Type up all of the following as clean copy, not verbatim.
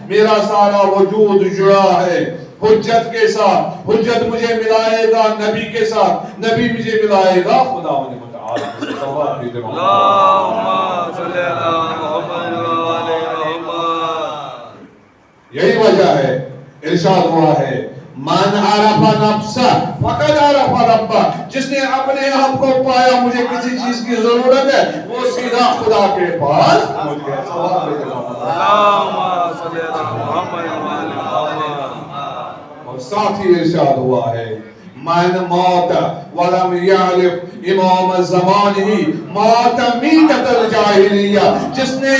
میرا سارا وجود جڑا ہے حجت کے ساتھ، حجت مجھے ملائے گا نبی کے ساتھ، نبی مجھے ملائے گا خدا متعال کے ساتھ۔ اللہم صلی علی محمد و آل محمد۔ یہی وجہ ہے ارشاد ہوا ہے من عرف نفسہ فقد عرف ربہ، جس نے اپنے آپ کو پایا مجھے کسی چیز کی ضرورت ہے وہ سیدھا خدا کے پاس پہنچ گیا۔ اللہم صلی علی محمد و آل محمد۔ اور ساتھ ہی ارشاد ہوا ہے من مات ولم یعرف امام زمانہ مات میتۃ الجاہلیہ، جس نے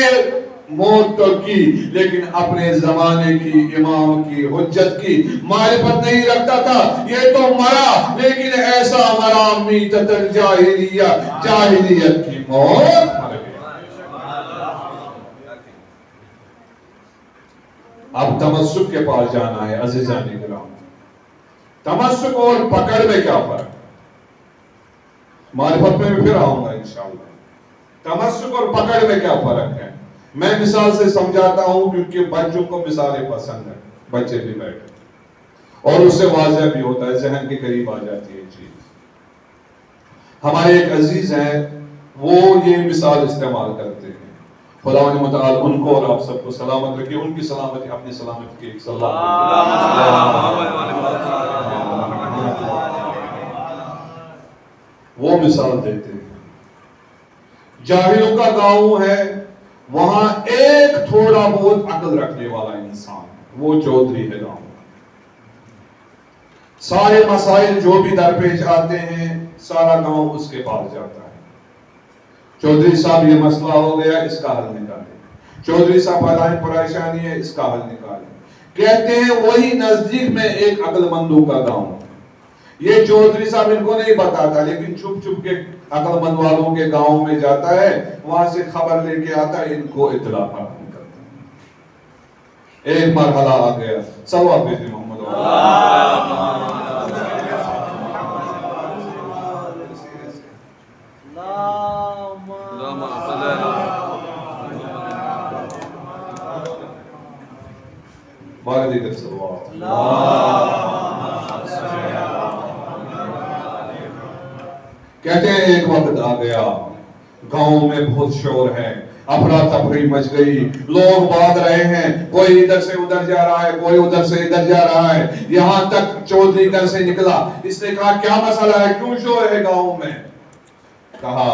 موت تو کی لیکن اپنے زمانے کی امام کی حجت کی معرفت نہیں رکھتا تھا، یہ تو مرا لیکن ایسا مرا میتۃ الجاہلیہ، جاہلیت کی موت مر گیا۔ اب تمسک کے پاس جانا ہے عزیزان کرام۔ تمسک اور پکڑ میں کیا فرق؟ معرفت میں پھر آؤں گا انشاءاللہ۔ تمسک اور پکڑ میں کیا فرق ہے؟ میں مثال سے سمجھاتا ہوں کیونکہ بچوں کو مثالیں پسند ہیں، بچے بھی بیٹھے اور اس سے واضح بھی ہوتا ہے، ذہن کے قریب آ جاتی ہے چیز۔ ہمارے ایک عزیز ہیں وہ یہ مثال استعمال کرتے ہیں، خدا متعال ان کو اور آپ سب کو سلامت رکھے، ان کی سلامتی اپنی سلامتی کی وہ مثال دیتے ہیں۔ جاہلوں کا گاؤں ہے، وہاں ایک تھوڑا بہت عقل رکھنے والا انسان، وہ چودھری ہے گاؤں۔ سارے مسائل جو بھی درپیش آتے ہیں سارا گاؤں اس کے پاس جاتا ہے۔ چودھری صاحب یہ مسئلہ ہو گیا، اس کا حل نکالیں۔ چودھری صاحب فلانی پریشانی ہے، اس کا حل نکالیں۔ کہتے ہیں وہی نزدیک میں ایک عقل مندوں کا گاؤں، یہ چودھری صاحب ان کو نہیں بتاتا لیکن چھپ چھپ کے عقل مند والوں کے گاؤں میں جاتا ہے، وہاں سے خبر لے کے آتا ہے، ان کو اطلاع فراہم کرتا ہے۔ ایک مرحلہ آ گیا، صلوات بھیجیں محمد کہتے ہیں ایک وقت آ گیا، گاؤں میں بہت شور ہے، افراتفری مچ گئی، لوگ بھاگ رہے ہیں، کوئی ادھر سے ادھر جا رہا ہے، کوئی ادھر سے ادھر جا رہا ہے، یہاں تک چودھری گھر سے نکلا۔ اس نے کہا کیا مسئلہ ہے، کیوں شور ہے گاؤں میں؟ کہا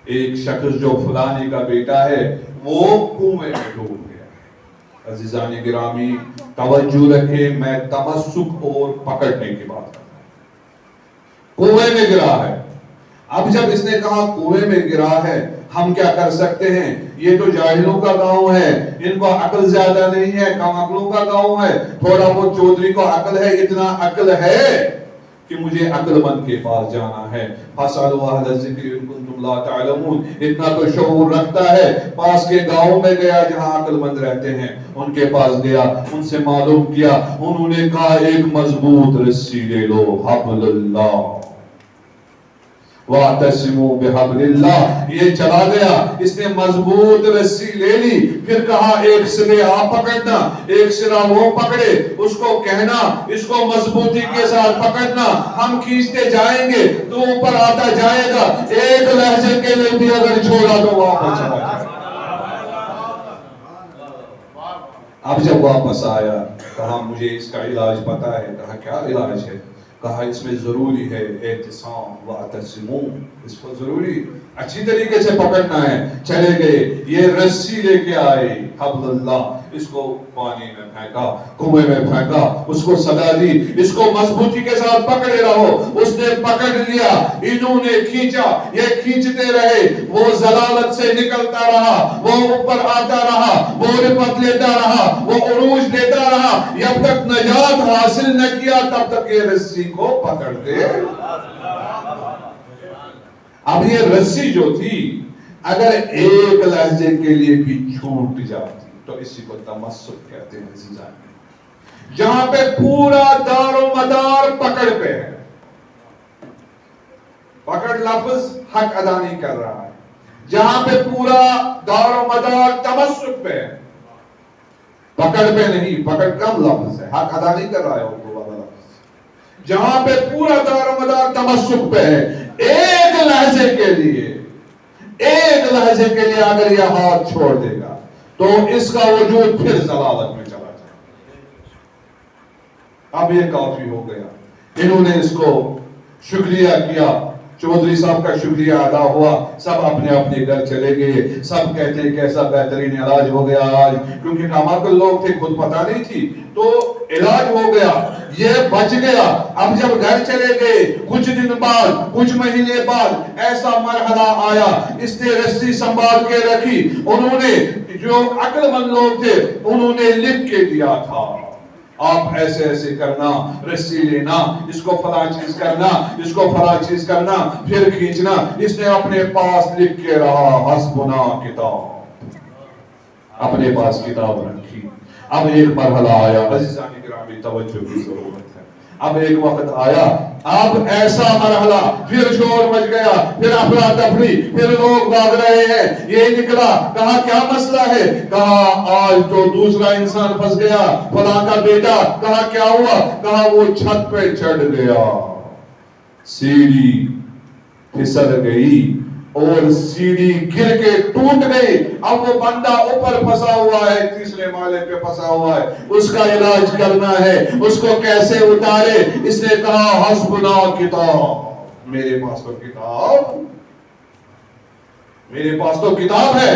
ایک شخص جو فلانی کا بیٹا ہے وہ کنویں میں ڈوب گیا۔ عزیزان گرامی توجہ رکھیں، میں تمسک اور پکڑنے کی بات کرتا ہوں۔ کنویں میں گرا ہے، اب جب اس نے کہا کنویں میں گرا ہے ہم کیا کر سکتے ہیں؟ یہ تو جاہلوں کا گاؤں ہے، ان کو عقل زیادہ نہیں ہے، کم عقلوں کا گاؤں ہے۔ تھوڑا بہت چودھری کو عقل ہے، اتنا عقل ہے کہ مجھے عقل مند کے پاس جانا ہے۔ فَاسْأَلُوا أَهْلَ الذِّكْرِ إِن كُنتُمْ لَا تَعْلَمُونَ، اتنا تو شعور رکھتا ہے۔ پاس کے گاؤں میں گیا جہاں عقل مند رہتے ہیں، ان کے پاس گیا، ان سے معلوم کیا، انہوں نے کہا ایک مضبوط رسی لے لو، حبل اللہ وَاعْتَصِمُوا بِحَبْلِ اللَّهِ۔ یہ چلا گیا، اس نے مضبوط رسی لے لی، پھر کہا ایک سرے آپ پکڑنا، ایک سرا وہ پکڑے، اس کو کہنا اس کو مضبوطی کے ساتھ پکڑنا، ہم کھینچتے جائیں گے تو اوپر آتا جائے گا، ایک لہجے کے لیے بھی اگر چھوڑا تو واپس چلا جائے گا۔ اب جب واپس آیا کہا مجھے اس کا علاج پتا ہے۔ کہا کیا علاج ہے؟ کہا اس میں ضروری ہے اعتصام واعتصموا، اس کو ضروری اچھی طریقے سے پکڑنا ہے۔ چلے گئے، یہ رسی لے کے آئے حبل اللہ، اس کو پانی میں پھینکا، کنویں میں پھینکا، اس کو صدا دی، اس کو مضبوطی کے ساتھ پکڑے رہو۔ اس نے پکڑ لیا، انہوں نے کھینچا، یہ کھینچتے رہے، وہ ضلالت سے نکلتا رہا، وہ اوپر آتا رہا، وہ رفت لیتا رہا، وہ عروج لیتا رہا، جب تک نجات حاصل نہ کیا تب تک یہ رسی کو پکڑتے۔ اب یہ رسی جو تھی اگر ایک لہجے کے لیے بھی چھوٹ جاتی تو اسی کو تمسک کہتے ہیں عزیزان، جہاں پہ پورا دار و مدار پکڑ پہ ہے۔ پکڑ لفظ حق ادا نہیں کر رہا ہے، جہاں پہ پورا دار و مدار تمسک پہ ہے۔ پکڑ پہ نہیں، پکڑ کم لفظ ہے، حق ادا نہیں کر رہا ہے اردو والا لفظ۔ جہاں پہ پورا دار و مدار تمسک پہ ہے، ایک لحظے کے لیے اگر یہ ہاتھ چھوڑ دے گا تو اس کا وجود پھر ضلالت میں چلا جائے۔ اب یہ کافی ہو گیا، انہوں نے اس کو شکریہ کیا، چودھری صاحب کا شکریہ ادا ہوا، سب اپنے اپنے گھر چلے گئے۔ سب کہتے ہیں کیسا بہترین علاج ہو گیا آج، کیونکہ کاماکل لوگ تھے، خود پتہ نہیں تھی، تو علاج ہو گیا، یہ بچ گیا۔ اب جب گھر چلے گئے، کچھ دن بعد، کچھ مہینے بعد ایسا مرحلہ آیا، اس نے رسی سنبھال کے رکھی۔ انہوں نے، جو عقل مند لوگ تھے، انہوں نے لکھ کے دیا تھا، آپ ایسے ایسے کرنا، رسی لینا، اس کو فلاں چیز کرنا، اس کو فلاں چیز کرنا، پھر کھینچنا۔ اس نے اپنے پاس لکھ کے رہا، حسبنا کتاب، اپنے پاس کتاب رکھی۔ اب ایک مرحلہ آیا، عزیزان گرامی توجہ کی ضرورت ہے، اب ایک وقت آیا، اب ایسا مرحلہ، پھر شور مچ گیا، پھر افراتفری، پھر لوگ بھاگ رہے ہیں۔ یہ نکلا، کہا کیا مسئلہ ہے؟ کہا آج تو دوسرا انسان پھنس گیا، فلاں کا بیٹا۔ کہا کیا ہوا؟ کہا وہ چھت پہ چڑھ گیا، سیڑھی پھسل گئی اور سیڑھی گر کے ٹوٹ گئی۔ اب وہ بندہ اوپر پھنسا ہوا ہے، تیسرے مالے پہ پھنسا ہوا ہے، اس کا علاج کرنا ہے، اس کو کیسے اتارے؟ اس نے کہا حسبنا کتاب، میرے پاس تو کتاب، میرے پاس تو کتاب ہے۔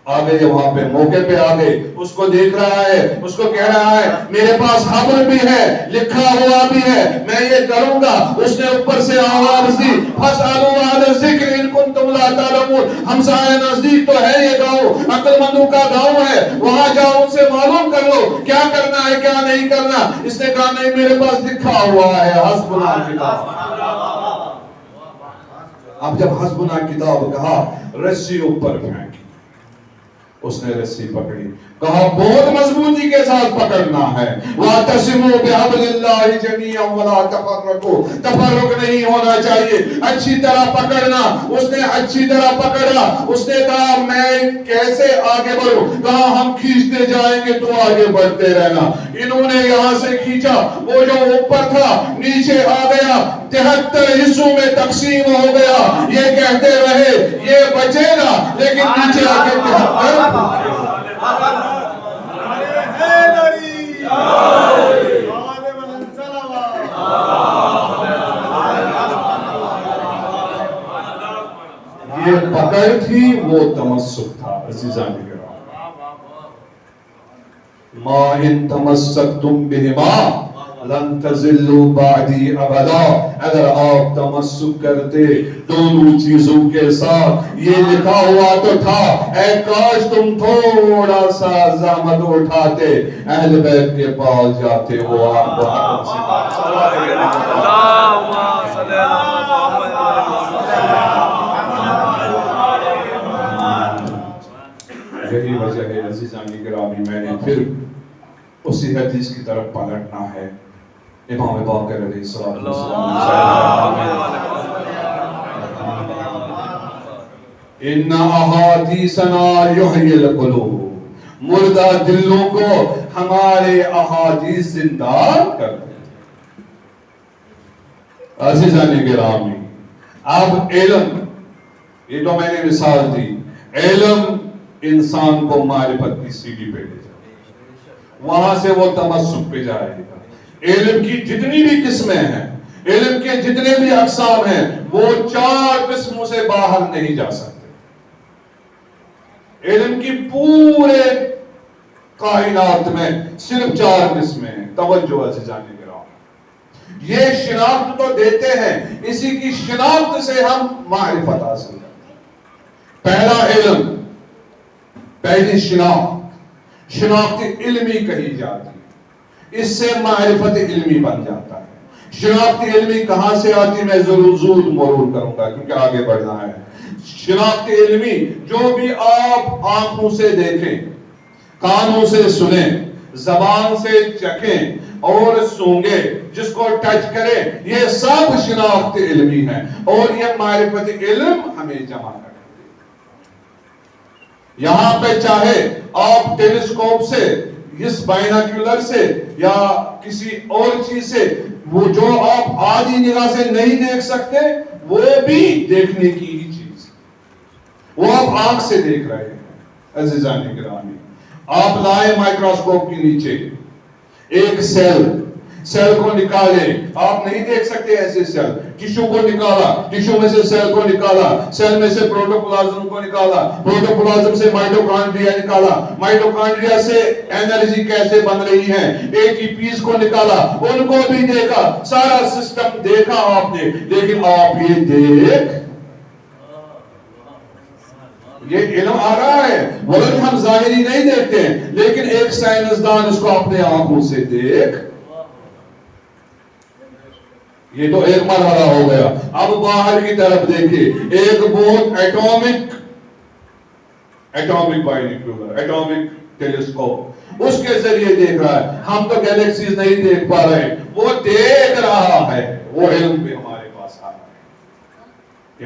آگے وہاں پہ موقع پہ آگے، اس کو دیکھ رہا ہے، اس کو کہہ رہا ہے میرے پاس خبر بھی ہے، لکھا ہوا بھی ہے، میں یہ کروں گا۔ اس نے اوپر سے آواز دی، فَاسْأَلُوا أَهْلَ الذِّكْرِ إِن كُنتُمْ لَا تَعْلَمُونَ۔ ہمسائے نزدیک تو ہے یہ گاؤں، عقل مندوں کا گاؤں ہے، وہاں جاؤ، ان سے معلوم کر لو کیا کرنا ہے کیا نہیں کرنا۔ اس نے کہا نہیں، میرے پاس لکھا ہوا ہے، حسبنا کتاب۔ اب جب حسبنا کتاب کہا، رسی اوپر پھینکی، اس نے رسی پکڑی، کہا بہت مضبوطی کے ساتھ پکڑنا ہے، وَاعْتَصِمُوا بِحَبْلِ اللَّهِ جَمِيعًا وَلَا تَفَرَّقُوا، تفرق نہیں ہونا چاہیے، اچھی طرح پکڑنا۔ اس نے اچھی طرح پکڑا، اس نے کہا میں کیسے آگے بڑھوں؟ کہا ہم کھینچتے جائیں گے تو آگے بڑھتے رہنا۔ انہوں نے یہاں سے کھینچا، وہ جو اوپر تھا نیچے آ گیا، 73 حصوں میں تقسیم ہو گیا۔ یہ کہتے رہے یہ بچے گا، لیکن نیچے آ کے 73 یہ پکڑ تھی، وہ تمسک تھا۔ عزیزان کرام، ما ان تمسکتم بہما لن تزلوا بعدی ابدا، اگر آپ تمسک کرتے دونوں چیزوں کے ساتھ، یہ لکھا ہوا تو تھا، اے کاش تم تھوڑا سا زحمت اٹھاتے، اہل بیت کے پاس جاتے، وہ آپ کو حکم سکھاتے۔ یہی وجہ ہے عزیزان گرامی، میں نے پھر اسی حدیث کی طرف پلٹنا ہے، امام باقر علیہ السلام، ان احادیثنا یحیی القلوب، مردہ دلوں کو ہمارے احادیث زندہ کرتے ہیں۔ عزیزان گرامی، اب علم، یہ تو میں نے مثال دی، علم انسان کو معرفت کی سیڑھی پہ لے جائے، وہاں سے وہ تمسک پہ جائے گا۔ علم کی جتنی بھی قسمیں ہیں، علم کے جتنے بھی اقسام ہیں، وہ 4 قسموں سے باہر نہیں جا سکتے۔ علم کی پورے کائنات میں صرف 4 قسمیں ہیں۔ توجہ عزیزان کرام، یہ شناخت تو دیتے ہیں، اسی کی شناخت سے ہم معرفت حاصل کرتے ہیں۔ پہلا علم، پہلی شناخت علمی کہی جاتی ہے، اس سے معرفت علمی بن جاتا ہے۔ شناخت علمی کہاں سے آتی، میں ضرور مرور کروں گا کیونکہ آگے بڑھنا ہے۔ شناخت علمی جو بھی آپ آنکھوں سے دیکھیں، کانوں سے سنیں، زبان سے چکھیں اور سونگیں، جس کو ٹچ کریں، یہ سب شناخت علمی ہے، اور یہ معرفت علم ہمیں جمع کرے۔ یہاں پہ چاہے آپ ٹیلیسکوپ سے، اس بائناکولر سے یا کسی اور چیز سے، وہ جو آپ آدھی نگاہ سے نہیں دیکھ سکتے وہ بھی دیکھنے کی ہی چیز، وہ آپ آنکھ سے دیکھ رہے ہیں۔ عزیزان گرامی، آپ لائے مائکروسکوپ کے نیچے ایک سیل کو نکالے، آپ نہیں دیکھ سکتے ایسے سیل، ٹیشو کو نکالا، ٹیشو میں سے سیل کو نکالا، سیل میں سے پروٹوپلازم کو نکالا، پروٹوپلازم سے مائٹوکانڈریا نکالا، مائٹوکانڈریا سے انرجی کیسے بن رہی ہے، ایک ہی پیس کو نکالا، ان کو بھی دیکھا، سارا سسٹم دیکھا آپ نے، لیکن آپ یہ علم آ رہا ہے، ورنہ ہم ظاہری نہیں دیکھتے ہیں، لیکن ایک سائنسدان اس کو اپنے آنکھوں سے دیکھ، یہ تو ایک مرحلہ ہو گیا۔ اب باہر کی طرف دیکھیں، ایک بہت ایٹامک بائنوکولر، ایٹامک ٹیلیسکوپ، اس کے ذریعے دیکھ رہا ہے۔ ہم تو گیلیکسیز نہیں دیکھ پا رہے، وہ دیکھ رہا ہے، وہ علم پہ ہمارا